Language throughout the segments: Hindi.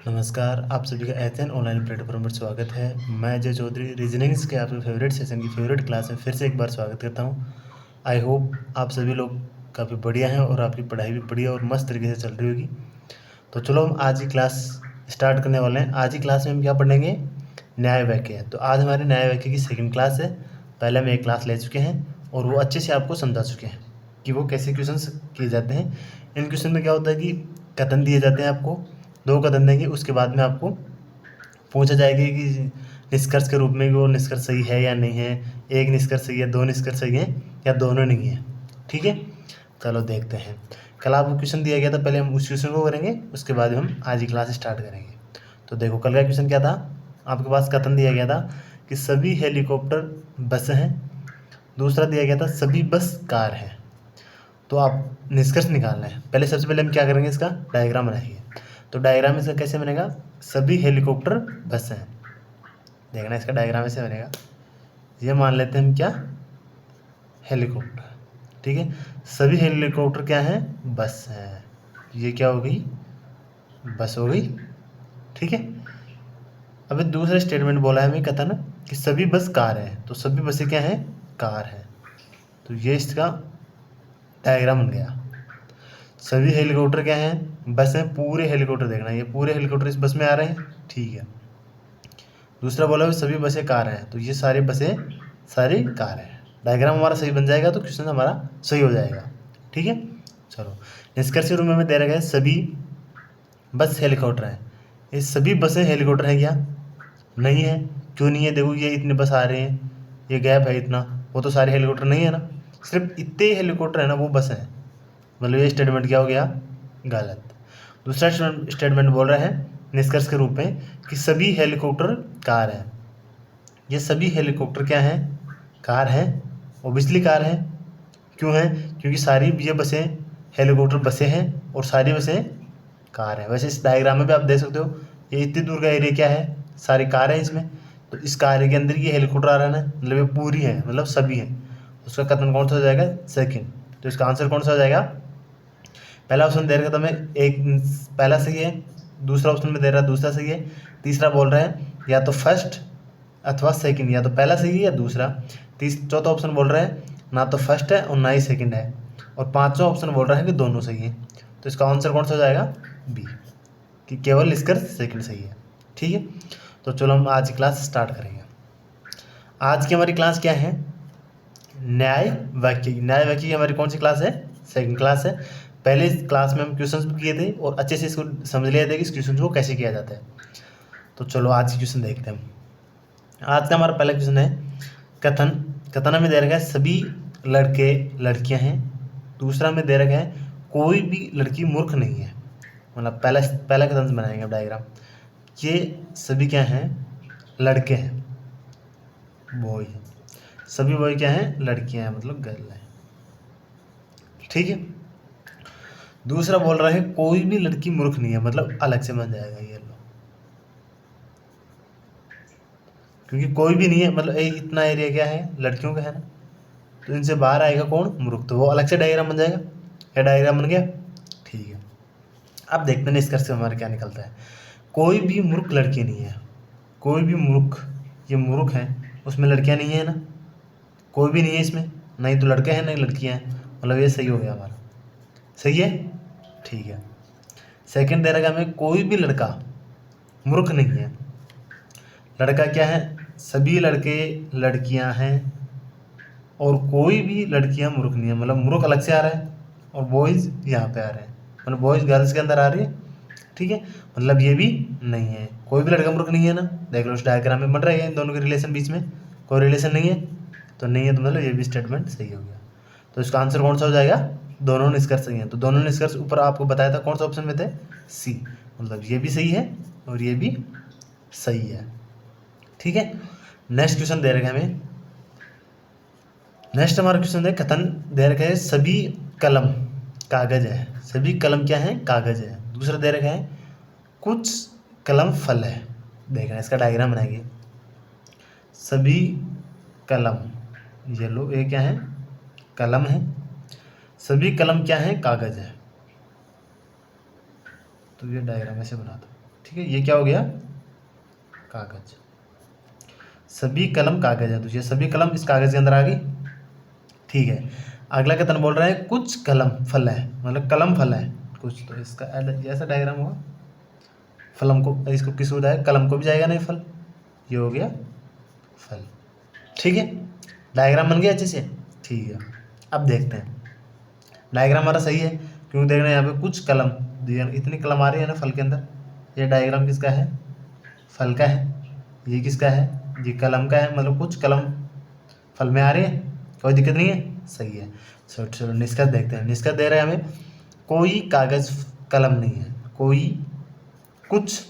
नमस्कार, आप सभी का एथन ऑनलाइन प्लेटफॉर्म पर स्वागत है। मैं अजय चौधरी रीजनिंग्स के आपके फेवरेट सेशन की फेवरेट क्लास में फिर से एक बार स्वागत करता हूं। आई होप आप सभी लोग काफ़ी बढ़िया हैं और आपकी पढ़ाई भी बढ़िया और मस्त तरीके से चल रही होगी। तो चलो हम आज की क्लास स्टार्ट करने वाले हैं। आज की क्लास में हम क्या पढ़ेंगे? न्याय वाक्य। तो आज हमारे न्याय वाक्य की सेकेंड क्लास है। पहले हम एक क्लास ले चुके हैं और वो अच्छे से आपको समझा चुके हैं कि वो कैसे क्वेश्चन किए जाते हैं। इन क्वेश्चन में क्या होता है कि कथन दिए जाते हैं, आपको 2 कथन देंगे, उसके बाद में आपको पूछा जाएगा कि निष्कर्ष के रूप में वो निष्कर्ष सही है या नहीं है, एक निष्कर्ष सही है, 2 निष्कर्ष सही है या दोनों नहीं है। ठीक है, चलो देखते हैं। कल आपको क्वेश्चन दिया गया था, पहले हम उस क्वेश्चन को करेंगे, उसके बाद हम आज की क्लास स्टार्ट करेंगे। तो देखो, कल का क्वेश्चन क्या था? आपके पास कथन दिया गया था कि सभी हेलीकॉप्टर बस हैं। दूसरा दिया गया था सभी बस कार हैं। तो आप निष्कर्ष निकालना है। पहले सबसे पहले हम क्या करेंगे, इसका डायग्राम बनाएंगे। तो डायग्राम इसका कैसे बनेगा? सभी हेलीकॉप्टर बस हैं। देखना, इसका डायग्राम ऐसे बनेगा। ये मान लेते हैं हम क्या, हेलीकॉप्टर। ठीक है, सभी हेलीकॉप्टर क्या हैं? बस हैं। ये क्या हो गई? बस हो गई। ठीक है, अभी दूसरा स्टेटमेंट बोला है हमें कथन कि सभी बस कार हैं। तो सभी बसें क्या हैं? कार हैं। तो ये इसका डायग्राम बन गया। सभी हेलीकॉप्टर क्या हैं? बस हैं। पूरे हेलीकॉप्टर देखना, ये पूरे हेलीकॉप्टर इस बस में आ रहे हैं। ठीक है, दूसरा बोला है सभी बसें कार हैं। तो ये सारी बसें सारी कार हैं। डायग्राम हमारा सही बन जाएगा तो क्वेश्चन हमारा सही हो जाएगा। ठीक है, चलो निष्कर्ष के रूप में हमें दे रखा है सभी बस हेलीकॉप्टर हैं। ये सभी बसें हेलीकॉप्टर हैं क्या? नहीं है। क्यों नहीं है? देखो, ये इतने बस आ रहे हैं, ये गैप है इतना, वो तो सारे हेलीकॉप्टर नहीं है ना, सिर्फ इतने ही हेलीकॉप्टर है ना, वो बस हैं। मतलब ये स्टेटमेंट क्या हो गया? गलत। दूसरा स्टेटमेंट बोल रहा है निष्कर्ष के रूप में कि सभी हेलीकॉप्टर कार हैं। ये सभी हेलीकॉप्टर क्या हैं? कार हैं। ओबियसली कार हैं। क्यों हैं? क्योंकि सारी ये बसें हेलीकॉप्टर बसें हैं और सारी बसें कार हैं। वैसे इस डायग्राम में भी आप देख सकते हो, ये इतनी दूर का एरिया क्या है? सारी कार है इसमें। तो इस कार के अंदर ये हेलीकॉप्टर आ रहा है ना, मतलब ये पूरी है, मतलब सभी हैं। उसका कथन कौन सा हो जाएगा? सेकंड। तो इसका आंसर कौन सा हो जाएगा? पहला ऑप्शन दे रखा था मैं, एक पहला सही है। दूसरा ऑप्शन में दे रहा है दूसरा सही है। तीसरा बोल रहा है या तो फर्स्ट अथवा सेकंड, या तो पहला सही है या दूसरा। चौथा ऑप्शन बोल रहा है ना तो फर्स्ट है और ना ही सेकंड है। और पांचवा ऑप्शन बोल रहा है कि दोनों सही है। तो इसका आंसर कौन सा हो जाएगा? बी, कि केवल निष्कर्ष सेकंड सही है। ठीक है, तो चलो हम आज की क्लास स्टार्ट करेंगे। आज की हमारी क्लास क्या है? न्याय वाक्य की। न्याय वाक्य की हमारी कौन सी क्लास है? सेकंड क्लास है। पहले इस क्लास में हम क्वेश्चंस भी किए थे और अच्छे से इसको समझ लिया था कि इस क्वेश्चन को कैसे किया जाता है। तो चलो आज की क्वेश्चन देखते हैं। आज का हमारा पहला क्वेश्चन है कथन। कथन में दे रखा है सभी लड़के लड़कियां हैं। दूसरा में दे रखा है कोई भी लड़की मूर्ख नहीं है। मतलब पहला पहला कथन बनाएंगे अब डायग्राम। ये सभी क्या हैं? लड़के हैं, बॉय हैं। सभी बॉय क्या हैं? लड़कियां हैं, मतलब गर्ल हैं। ठीक है, दूसरा बोल रहा है कोई भी लड़की मूर्ख नहीं है, मतलब अलग से बन जाएगा ये लो, क्योंकि कोई भी नहीं है, मतलब इतना एरिया क्या है? लड़कियों का है ना, तो इनसे बाहर आएगा कौन? मूर्ख। तो वो अलग से डायग्राम बन जाएगा। क्या डायग्राम बन गया? ठीक है, अब देखते हैं निष्कर्ष से हमारा क्या निकलता है। कोई भी मूर्ख लड़की नहीं है। कोई भी मूर्ख, ये मूर्ख है, उसमें लड़कियां नहीं है ना, कोई भी नहीं है इसमें, नहीं तो लड़के हैं नहीं लड़कियां हैं, मतलब ये सही हो गया हमारा। सही है, ठीक है। सेकंड दे रखा हमें कोई भी लड़का मूर्ख नहीं है। लड़का क्या है? सभी लड़के लड़कियां हैं और कोई भी लड़कियां मूर्ख नहीं है, मतलब मूर्ख अलग से आ रहा है और बॉयज यहाँ पे आ रहे हैं, मतलब बॉयज गर्ल्स के अंदर आ रही है। ठीक है, मतलब ये भी नहीं है, कोई भी लड़का मूर्ख नहीं है ना। देख लो इस डायग्राम में बन रहा है इन दोनों के रिलेशन, बीच में कोई रिलेशन नहीं है, तो नहीं है, तो मतलब ये भी स्टेटमेंट सही हो गया। तो इसका आंसर कौन सा हो जाएगा? दोनों निष्कर्ष सही है। तो दोनों निष्कर्ष ऊपर आपको बताया था कौन सा ऑप्शन में थे? सी, मतलब ये भी सही है और ये भी सही है। ठीक है, नेक्स्ट क्वेश्चन दे रखे हमें। नेक्स्ट हमारा क्वेश्चन है कथन दे रखा है सभी कलम कागज है। सभी कलम क्या है? कागज है। दूसरा दे रखा है कुछ कलम फल है। देखना, इसका डायग्राम बनाएंगे। सभी कलम, ये लो, ये क्या है? कलम है। सभी कलम क्या है? कागज है। तो ये डायग्राम ऐसे बना दो। ठीक है, ये क्या हो गया, कागज। सभी कलम कागज है, तो ये सभी कलम इस कागज के अंदर आ गई। ठीक है, अगला कथन बोल रहा है कुछ कलम फल है, मतलब कलम फल है कुछ, तो इसका ऐसा डायग्राम होगा, फलम को, इसको किस को जाएगा, कलम को भी जाएगा नहीं फल, ये हो गया फल। ठीक है, डायग्राम बन गया अच्छे से। ठीक है, अब देखते हैं डायग्राम हमारा सही है, क्योंकि देख रहे हैं यहाँ पे कुछ कलम, इतनी कलम आ रही है ना फल के अंदर, ये डायग्राम किसका है, फल का है। ये किसका है, ये कलम का है, मतलब कुछ कलम फल में आ रही है, कोई दिक्कत नहीं है, सही है। चलो निष्कर्ष देखते हैं। निष्कर्ष दे रहे हैं हमें, कोई कागज कलम नहीं है, कोई कुछ,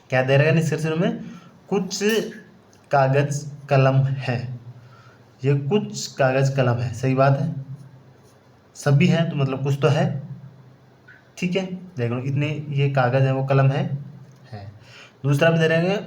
क्या दे रहा है निष्कर्ष में, कुछ कागज कलम है, ये कुछ कागज कलम है, सही बात है, सभी है तो मतलब कुछ तो है। ठीक है, देख लो इतने ये कागज है, वो कलम है। दूसरा भी दे रहे हैं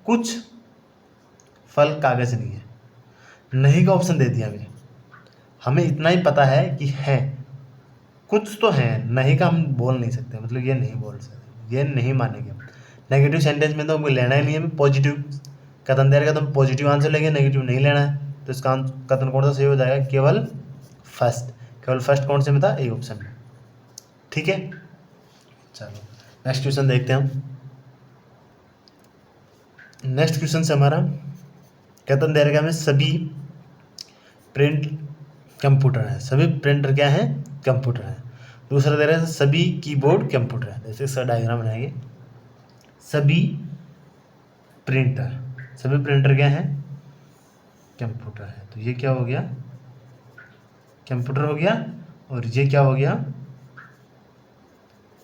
कुछ फल कागज नहीं है, नहीं का ऑप्शन दे दिया हमें इतना ही पता है कि है, कुछ तो है, नहीं का हम बोल नहीं सकते, मतलब ये नहीं बोल सकते, ये नहीं मानेंगे। नेगेटिव सेंटेंस में तो हमको लेना ही नहीं है, पॉजिटिव कथन दे रहेगा तो हम पॉजिटिव आंसर लेंगे, नेगेटिव नहीं लेना है। तो इसका कथन कौन सा सही हो जाएगा, केवल फर्स्ट, केवल फर्स्ट कौन से में था, ए ऑप्शन में। ठीक है, चलो नेक्स्ट क्वेश्चन देखते हैं हम। नेक्स्ट क्वेश्चन से हमारा कथन दे रहेगा हमें, सभी प्रिंट कंप्यूटर है, सभी प्रिंटर क्या है, कंप्यूटर है। दूसरा दे रहा है सभी कीबोर्ड कंप्यूटर है, जैसे इसका डायग्राम बनाएंगे, सभी प्रिंटर, सभी प्रिंटर क्या है, कंप्यूटर है, तो ये क्या हो गया, कंप्यूटर हो गया, और ये क्या हो गया,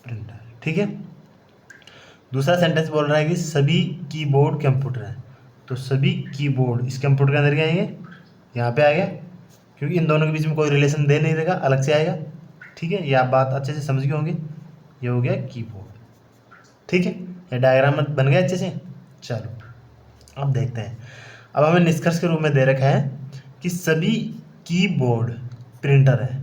प्रिंटर। ठीक है, दूसरा सेंटेंस बोल रहा है कि सभी कीबोर्ड कंप्यूटर है, तो सभी कीबोर्ड इस कंप्यूटर के अंदर क्या आएंगे, यहाँ पे आ गया, क्योंकि इन दोनों के बीच में कोई रिलेशन दे नहीं देगा, अलग से आएगा। ठीक है, ये आप बात अच्छे से समझ गए होंगे, ये हो गया कीबोर्ड। ठीक है, ये डायग्राम बन गया अच्छे से। चलो अब देखते हैं, अब हमें निष्कर्ष के रूप में दे रखा है कि सभी कीबोर्ड प्रिंटर है,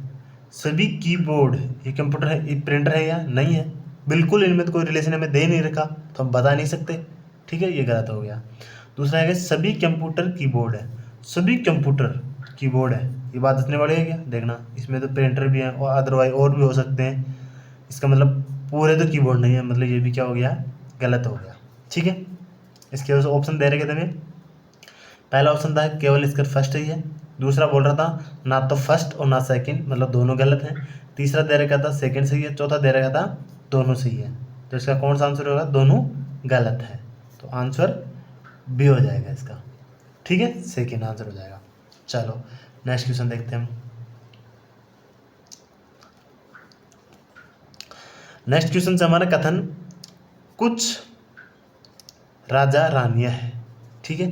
सभी कीबोर्ड ये कंप्यूटर है, ये प्रिंटर है या नहीं है, बिल्कुल इनमें तो कोई रिलेशन हमें दे नहीं रखा, तो हम बता नहीं सकते। ठीक है, ये गलत हो गया। दूसरा है कि सभी कंप्यूटर कीबोर्ड है, सभी कंप्यूटर कीबोर्ड है, ये बात इतने बड़ी है क्या, देखना इसमें तो प्रिंटर भी है और अदरवाइज और भी हो सकते हैं, इसका मतलब पूरे तो कीबोर्ड नहीं है, मतलब ये भी क्या हो गया, गलत हो गया। ठीक है, इसके वजह से ऑप्शन दे रखे थे हमें, पहला ऑप्शन था केवल इसका फर्स्ट ही है, दूसरा बोल रहा था ना तो फर्स्ट और ना सेकंड, मतलब दोनों गलत हैं, तीसरा दे रखा था सेकंड सही है, चौथा दे रखा था दोनों सही है, तो इसका कौन सा आंसर होगा, दोनों गलत है, तो आंसर बी हो जाएगा इसका। ठीक है, सेकंड आंसर हो जाएगा। चलो नेक्स्ट क्वेश्चन देखते हैं हम। नेक्स्ट क्वेश्चन से हमारा कथन, कुछ राजा रानियां है। ठीक है,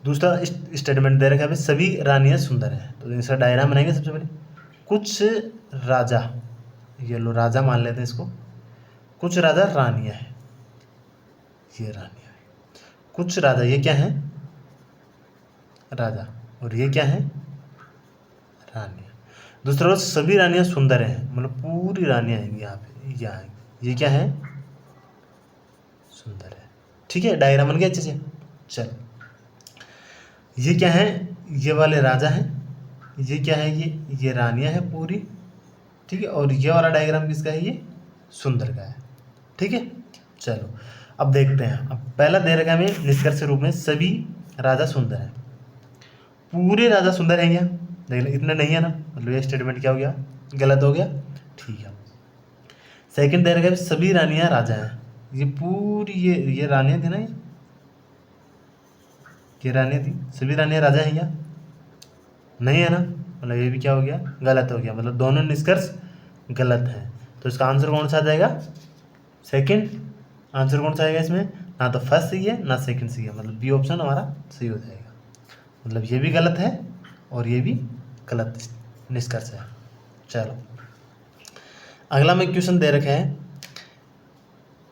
दूसरा स्टेटमेंट दे रखा है सभी रानियां सुंदर है, तो इसका डायग्राम बनाएंगे। सबसे पहले कुछ राजा, ये लो राजा मान लेते हैं इसको, कुछ राजा रानियां है, ये रानियां है, कुछ राजा, ये क्या है, राजा, और ये क्या है, रानियां। दूसरा सभी रानियां सुंदर हैं, मतलब पूरी रानियां आएंगी यहाँ पे, ये आएंगी, ये क्या है, सुंदर है। ठीक है, डायग्राम बन गया अच्छे से। चल ये क्या है, ये वाले राजा हैं, ये क्या है, ये रानियां है पूरी। ठीक है, और ये वाला डायग्राम किसका है, ये सुंदर का है। ठीक है, चलो अब देखते हैं। अब पहला दे रखा है हमें निष्कर्ष के रूप में, सभी राजा सुंदर हैं, पूरे राजा सुंदर हैं क्या, देख लो इतना नहीं है ना, मतलब ये स्टेटमेंट क्या हो गया, गलत हो गया। ठीक है, सेकंड दे रखा है सभी रानियां राजा हैं, ये पूरी ये रानियां थी ना, ये रानियां थी, सभी रानियां राजा हैं क्या, नहीं है ना, मतलब ये भी क्या हो गया, गलत हो गया, मतलब दोनों निष्कर्ष गलत है। तो इसका आंसर कौन सा आ जाएगा, सेकंड आंसर कौन सा आएगा इसमें, ना तो फर्स्ट सही है ना सेकंड सही है, मतलब बी ऑप्शन हमारा सही हो जाएगा, मतलब ये भी गलत है और ये भी गलत निष्कर्ष है। चलो अगला में क्वेश्चन दे रखा है,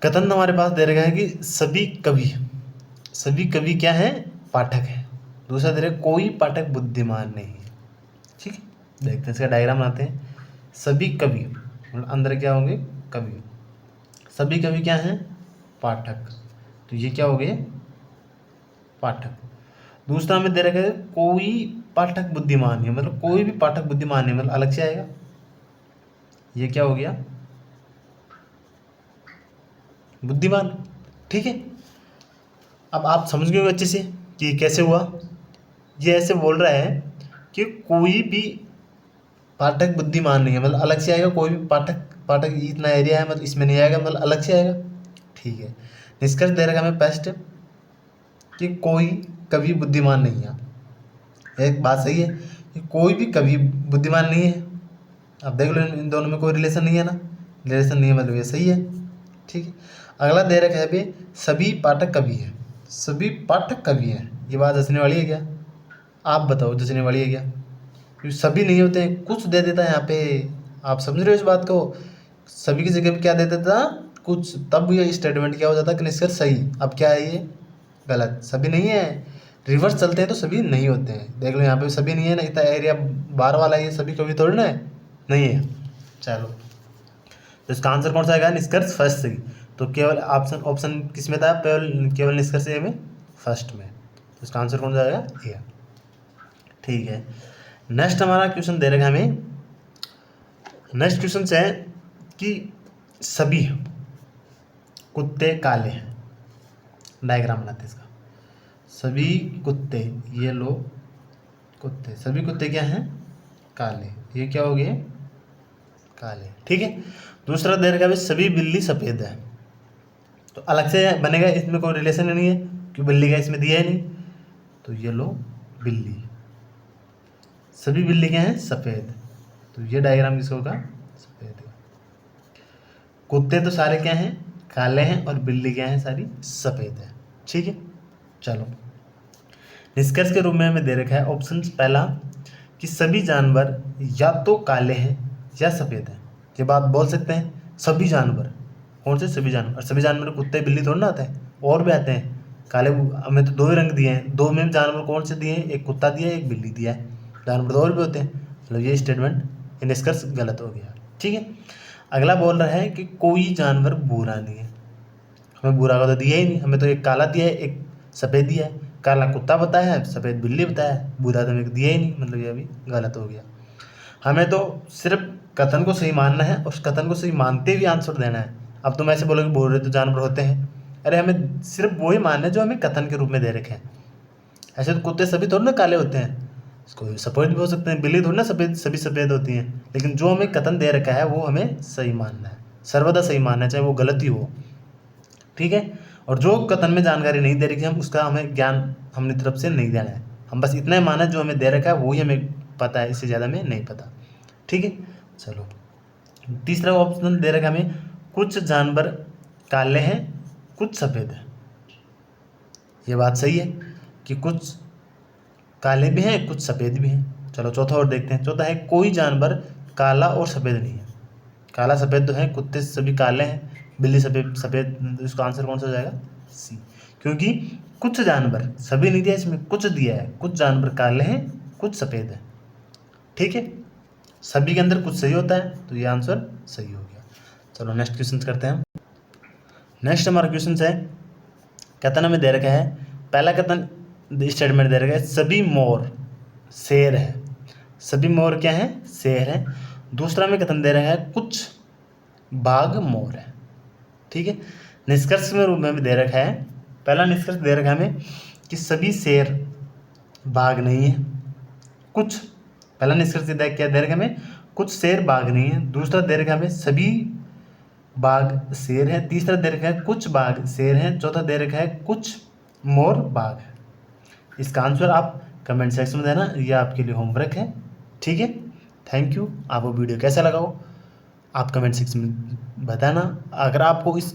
कथन हमारे पास दे रखा है कि सभी कवि क्या है, पाठक है। दूसरा दे रखा कोई पाठक बुद्धिमान नहीं है। ठीक है, देखते हैं इसका डायग्राम बनाते हैं। सभी कवि मतलब अंदर क्या होंगे, कवि, सभी कवि क्या हैं, पाठक, तो ये क्या हो गए पाठक। दूसरा में दे रखा है कोई पाठक बुद्धिमान है, मतलब कोई भी पाठक बुद्धिमान नहीं, मतलब अलग से आएगा, ये क्या हो गया बुद्धिमान। ठीक है, अब आप समझ गए अच्छे से कि कैसे हुआ। ये ऐसे बोल रहा है कि कोई भी पाठक बुद्धिमान नहीं है, मतलब अलग से आएगा, कोई भी पाठक पाठक इतना एरिया है मतलब इसमें नहीं आएगा, मतलब अलग से आएगा। ठीक है, निष्कर्ष दे रखा हमें बेस्ट कि कोई कभी बुद्धिमान नहीं है। एक बात सही है कि कोई भी कभी बुद्धिमान नहीं है। अब देख लो इन दोनों में कोई रिलेशन नहीं है ना, रिलेशन नहीं है मतलब ये सही है। ठीक है, अगला दे रखा है भी सभी पाठक कवि हैं, सभी पाठक कवि हैं, ये बात हंसने वाली है क्या? आप बताओ जचने वाली है क्या? क्योंकि सभी नहीं होते हैं, कुछ दे देता है यहाँ पे। आप समझ रहे हो इस बात को? सभी की जगह पे क्या दे देता कुछ, तब ये स्टेटमेंट क्या हो जाता कि निष्कर्ष सही। अब क्या है ये गलत, सभी नहीं है। रिवर्स चलते हैं तो सभी नहीं होते हैं। देख लो यहाँ पे सभी नहीं है ना, इतना एरिया बार वाला ये सभी कभी थोड़ी ना है, नहीं है। चलो, तो इसका आंसर कौन सा आएगा? निष्कर्ष फर्स्ट सही। तो केवल ऑप्शन ऑप्शन किस में था? केवल निष्कर्ष ए में, फर्स्ट में। तो इसका आंसर कौन सा आएगा? ए। ठीक है, नेक्स्ट हमारा क्वेश्चन दे रखा है हमें। नेक्स्ट क्वेश्चन है कि सभी कुत्ते काले हैं। डायग्राम बनाते हैं इसका। सभी कुत्ते, ये लो कुत्ते, सभी कुत्ते क्या हैं? काले। ये क्या हो गए? काले। ठीक है, दूसरा दे रखा है सभी बिल्ली सफ़ेद है। तो अलग से बनेगा, इसमें कोई रिलेशन नहीं है क्योंकि बिल्ली का इसमें दिया है नहीं। तो ये लो बिल्ली, सभी बिल्ली क्या हैं? सफ़ेद। तो ये डायग्राम किसका होगा? सफ़ेद है। कुत्ते तो सारे क्या हैं? काले हैं, और बिल्ली क्या है? सारी सफ़ेद है। ठीक है, चलो निष्कर्ष के रूप में हमें दे रखा है ऑप्शन पहला कि सभी जानवर या तो काले हैं या सफ़ेद हैं। ये बात बोल सकते हैं सभी जानवर। कौन से सभी जानवर? सभी जानवर कुत्ते बिल्ली थोड़ा ना आते हैं, और भी आते हैं काले। हमें तो दो ही रंग दिए हैं, दो में जानवर कौन से दिए हैं? एक कुत्ता दिया है, एक बिल्ली दिया है। जानवर तो और भी होते हैं। मतलब ये स्टेटमेंट, ये निष्कर्ष गलत हो गया। ठीक है, अगला बोल रहा है कि कोई जानवर बुरा नहीं है। हमें बुरा का तो दिया ही नहीं, हमें तो एक काला दिया है, एक सफ़ेद दिया है। काला कुत्ता बताया है, सफ़ेद बिल्ली बताया है, बुरा तो हमें दिया ही नहीं, मतलब ये भी गलत हो गया। हमें तो सिर्फ कथन को सही मानना है, और उस कथन को सही मानते हुए आंसर देना है। अब तुम ऐसे बोलोगे बुरे तो जानवर होते हैं, अरे हमें सिर्फ वही मानना है जो हमें कथन के रूप में दे रखे हैं। ऐसे तो कुत्ते सभी थोड़ी ना काले होते हैं, इसको सफ़ेद भी हो सकते हैं, बिल्ली थोड़ी ना सफ़ेद सभी सफ़ेद होती हैं। लेकिन जो हमें कथन दे रखा है वो हमें सही मानना है, सर्वदा सही मानना है, चाहे वो गलत ही हो। ठीक है, और जो कथन में जानकारी नहीं दे रखी है, हम उसका हमें ज्ञान हमने तरफ से नहीं देना है। हम बस इतना ही माना जो हमें दे रखा है वो ही हमें पता है, इससे ज़्यादा हमें नहीं पता। ठीक है, चलो तीसरा ऑप्शन दे रखा है हमें कुछ जानवर काले हैं कुछ सफ़ेद हैं। ये बात सही है कि कुछ काले भी हैं कुछ सफ़ेद भी हैं। चलो चौथा और देखते हैं। चौथा है कोई जानवर काला और सफ़ेद नहीं है। काला सफ़ेद तो है, कुत्ते सभी काले हैं, बिल्ली सफ़ेद सफ़ेद। इसका आंसर कौन सा हो जाएगा? सी, क्योंकि कुछ जानवर, सभी नहीं दिया इसमें, कुछ दिया है। कुछ जानवर काले हैं कुछ सफ़ेद है। ठीक है, सभी के अंदर कुछ सही होता है, तो ये आंसर सही हो गया। चलो नेक्स्ट क्वेश्चन करते हैं। नेक्स्ट हमारा क्वेश्चन है, कथन हमें दे रखा है। पहला कथन स्टेटमेंट दे रखा है सभी मोर शेर है। सभी मोर क्या है? शेर है। दूसरा में कथन दे रहा है कुछ बाघ मोर है। ठीक है, निष्कर्ष में रूप में हमें दे रखा है। पहला निष्कर्ष दे रखा है हमें कि सभी शेर बाघ नहीं है। कुछ, पहला निष्कर्ष क्या दे रखा है हमें? कुछ शेर बाघ नहीं है। दूसरा दे रखा है हमें सभी बाघ शेर है। तीसरा दे रखा है कुछ बाघ शेर है। चौथा दे रखा है कुछ मोर बाघ है। इसका आंसर आप कमेंट सेक्शन में देना, ये आपके लिए होमवर्क है। ठीक है, थैंक यू। आपको वीडियो कैसा लगा हो आप कमेंट सेक्शन में बताना। अगर आपको इस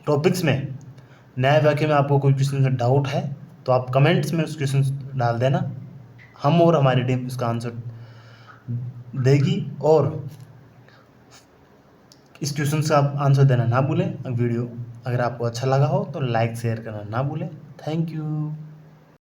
टॉपिक्स में, नए वाक्य में आपको कोई क्वेश्चन में डाउट है तो आप कमेंट्स में उस क्वेश्चन डाल देना, हम और हमारी टीम उसका आंसर देगी। और इस क्वेश्चन का आप आंसर देना ना भूलें। वीडियो अगर आपको अच्छा लगा हो तो लाइक शेयर करना ना भूलें। Thank you.